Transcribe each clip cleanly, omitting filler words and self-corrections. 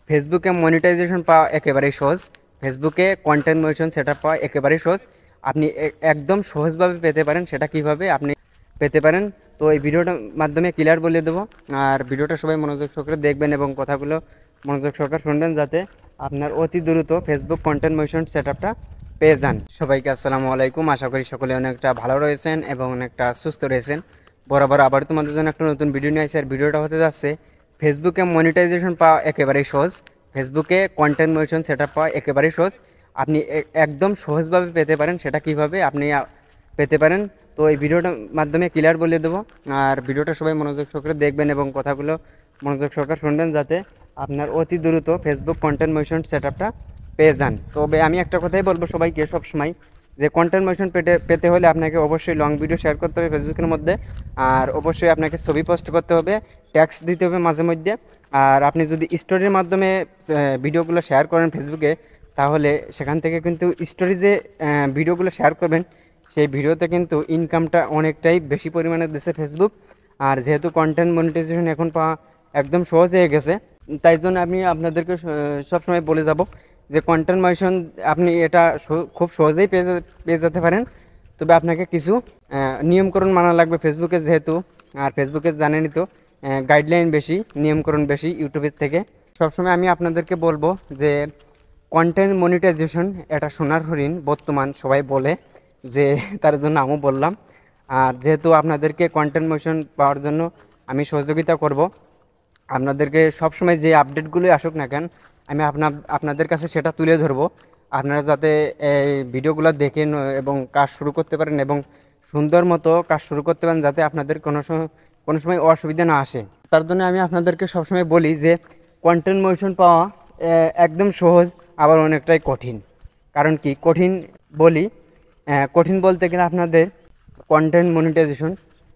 ফেসবুকে মনিটাইজেশন পাওয়া একেবারেই সহজ। ফেসবুকে কন্টেন্ট মনিটাইজেশন সেটআপ পাওয়া একেবারেই সহজ। আপনি একদম সহজভাবে পেতে পারেন। সেটা কিভাবে আপনি পেতে পারেন, তো এই ভিডিওটার মাধ্যমে ক্লিয়ার বলে দেবো। আর ভিডিওটা সবাই মনোযোগ সহকারে দেখবেন এবং কথাগুলো মনোযোগ সহকারে শুনবেন, যাতে আপনার অতি দ্রুত ফেসবুক কন্টেন্ট মনিটাইজেশন সেটআপটা পেয়ে যান। সবাইকে আসসালামু আলাইকুম। আশা করি সকলে অনেকটা ভালো রয়েছেন এবং অনেকটা সুস্থ রয়েছেন। বরাবর আবার তোমাদের জন্য একটা নতুন ভিডিও নিয়ে আসছে। আর ভিডিওটা হতে যাচ্ছে ফেসবুকে মনিটাইজেশন পাওয়া একেবারেই সহজ। ফেসবুকে কন্টেন্ট মনিটাইজেশন সেটআপ পাওয়া একেবারেই সহজ। আপনি একদম সহজভাবে পেতে পারেন। সেটা কিভাবে আপনি পেতে পারেন, তো এই ভিডিওটার মাধ্যমে ক্লিয়ার বলে দেবো। আর ভিডিওটা সবাই মনোযোগ সহকারে দেখবেন এবং কথাগুলো মনোযোগ সহকারে শুনবেন, যাতে আপনার অতি দ্রুত ফেসবুক কন্টেন্ট মনিটাইজেশন সেটআপটা পেয়ে যান। তবে আমি একটা কথাই বলবো সবাইকে সবসময়, যে কন্টেন্ট মনিটাইজেশন পেতে হলে আপনাকে অবশ্যই লং ভিডিও শেয়ার করতে হবে ফেসবুকের মধ্যে। আর অবশ্যই আপনাকে ছবি পোস্ট করতে হবে, ট্যাক্স দিতে হবে মাঝে মধ্যে। আর আপনি যদি স্টোরির মাধ্যমে ভিডিওগুলো শেয়ার করেন ফেসবুকে, তাহলে সেখান থেকে কিন্তু স্টোরি যে ভিডিওগুলো শেয়ার করবেন, সেই ভিডিওতে কিন্তু ইনকামটা অনেকটাই বেশি পরিমাণে দিচ্ছে ফেসবুক। আর যেহেতু কন্টেন্ট মনিটাইজেশন এখন পাওয়া একদম সহজ হয়ে গেছে, তাই জন্য আমি আপনাদেরকে সবসময় বলে যাব যে কন্টেন্ট মনিটাইজেশন আপনি এটা খুব সহজেই পেয়ে যেতে পারেন। তবে আপনাকে কিছু নিয়মকরণ মানা লাগবে ফেসবুকে যেহেতু। আর ফেসবুকে জানেনই তো, গাইডলাইন বেশি, নিয়মকরণ বেশি ইউটিউবের থেকে। সবসময় আমি আপনাদেরকে বলবো যে কন্টেন্ট মনিটাইজেশন এটা সোনার হরিণ বর্তমান সবাই বলে, যে তার জন্য আমিও বললাম। আর যেহেতু আপনাদেরকে কন্টেন্ট মনিটাইজেশন পাওয়ার জন্য আমি সহযোগিতা করব, আপনাদেরকে সবসময় যে আপডেটগুলোই আসুক না কেন, আমি আপনাদের কাছে সেটা তুলে ধরবো। আপনারা যাতে এই ভিডিওগুলো দেখেন এবং কাজ শুরু করতে পারেন এবং সুন্দর মতো কাজ শুরু করতে পারেন, যাতে আপনাদের কোনো সময় অসুবিধা না আসে। তার জন্য আমি আপনাদেরকে সবসময় বলি যে কন্টেন্ট মনিটাইজেশন পাওয়া একদম সহজ, আবার অনেকটাই কঠিন। কারণ কি কঠিন বলি, কঠিন বলতে গেলে আপনাদের কন্টেন্ট মনিটাইজেশন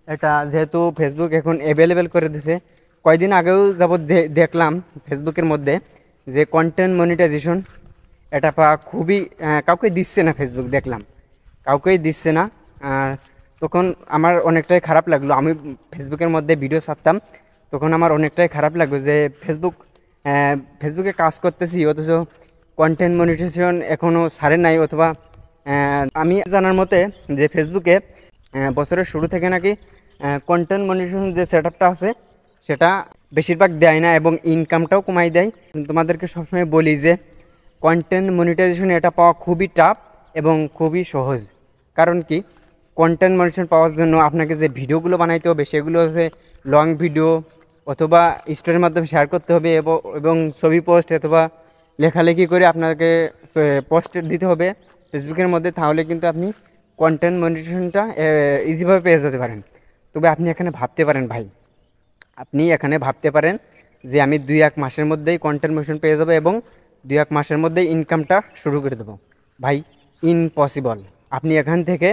এটা যেহেতু ফেসবুক এখন অ্যাভেলেবেল করে দিছে। কয়েকদিন আগেও যাবৎ দেখলাম ফেসবুকের মধ্যে যে কন্টেন্ট মনিটাইজেশন এটা পাওয়া খুবই কাউকে দিচ্ছে না। ফেসবুক দেখলাম কাউকেই দিচ্ছে না। তখন আমার অনেকটাই খারাপ লাগলো। আমি ফেসবুকের মধ্যে ভিডিও ছাড়তাম, তখন আমার অনেকটাই খারাপ লাগলো যে ফেসবুকে কাজ করতেছি, অথচ কন্টেন্ট মনিটাইজেশন এখনও ছাড়ে নাই। অথবা আমি জানার মতে যে ফেসবুকে বছরের শুরু থেকে নাকি কন্টেন্ট মনিটাইজেশন যে সেটআপটা আছে সেটা বেশিরভাগ দেয় না এবং ইনকামটাও কমাই দেয়। তোমাদেরকে সবসময় বলি যে কন্টেন্ট মনিটাইজেশন এটা পাওয়া খুবই টাফ এবং খুবই সহজ। কারণ কি কন্টেন্ট মনিটাইজেশন পাওয়ার জন্য আপনাকে যে ভিডিওগুলো বানাইতে হবে সেগুলো হচ্ছে লং ভিডিও, অথবা স্টোরির মাধ্যমে শেয়ার করতে হবে এবং ছবি পোস্ট অথবা লেখালেখি করে আপনাকে পোস্ট দিতে হবে ফেসবুকের মধ্যে। তাহলে কিন্তু আপনি কন্টেন্ট মনিটাইজেশনটা ইজিভাবে পেয়ে যেতে পারেন। তবে আপনি এখানে ভাবতে পারেন ভাই, আপনি এখানে ভাবতে পারেন যে আমি 2-1 মাসের মধ্যেই কন্টেন্ট মনিটাইজেশন পেয়ে যাবো এবং 2-1 মাসের মধ্যেই ইনকামটা শুরু করে দেবো। ভাই ইম্পসিবল। আপনি এখান থেকে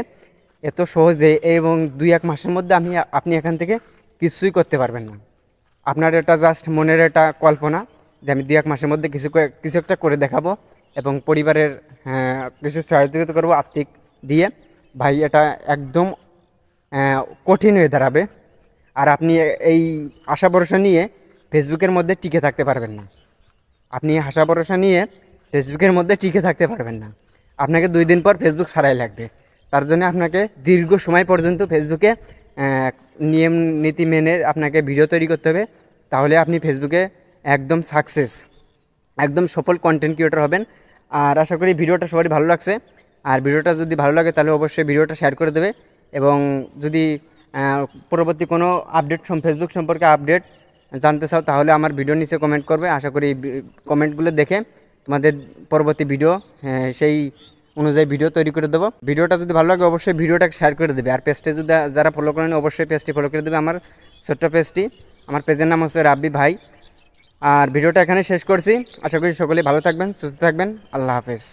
এত সহজে এবং 2-1 মাসের মধ্যে আপনি এখান থেকে কিছুই করতে পারবেন না। আপনার এটা জাস্ট মনের একটা কল্পনা যে আমি 2-1 মাসের মধ্যে কিছু একটা করে দেখাবো এবং পরিবারের কিছু সহযোগিতা করবো আর্থিক দিয়ে। ভাই এটা একদম কঠিন হয়ে দাঁড়াবে। আর আপনি এই আশা ভরসা নিয়ে ফেসবুকের মধ্যে টিকে থাকতে পারবেন না। আপনি আশা ভরসা নিয়ে ফেসবুকের মধ্যে টিকে থাকতে পারবেন না। আপনাকে 2 দিন পর ফেসবুক ছাড়াই লাগবে। তার জন্য আপনাকে দীর্ঘ সময় পর্যন্ত ফেসবুকে নিয়ম নীতি মেনে আপনাকে ভিডিও তৈরি করতে হবে। তাহলে আপনি ফেসবুকে একদম সাকসেস, একদম সফল কন্টেন্ট ক্রিয়েটর হবেন। আর আশা করি ভিডিওটা সবারই ভালো লাগছে। আর ভিডিওটা যদি ভালো লাগে তাহলে অবশ্যই ভিডিওটা শেয়ার করে দেবে। এবং যদি পরবর্তী কোনো আপডেট ফেসবুক সম্পর্কে আপডেট জানতে চাও, তাহলে আমার ভিডিও নিচে কমেন্ট করবে। আশা করি কমেন্টগুলো দেখে তোমাদের পরবর্তী ভিডিও সেই অনুযায়ী ভিডিও তৈরি করে দেবো। ভিডিওটা যদি ভালো লাগে অবশ্যই ভিডিওটাকে শেয়ার করে দেবে। আর পেজটি যদি যারা ফলো করেন অবশ্যই পেজটি ফলো করে দেবে, আমার ছোট্ট পেজটি। আমার পেজের নাম হচ্ছে রাব্বি ভাই। আর ভিডিওটা এখানে শেষ করছি। আশা করি সকলে ভালো থাকবেন, সুস্থ থাকবেন। আল্লাহ হাফেজ।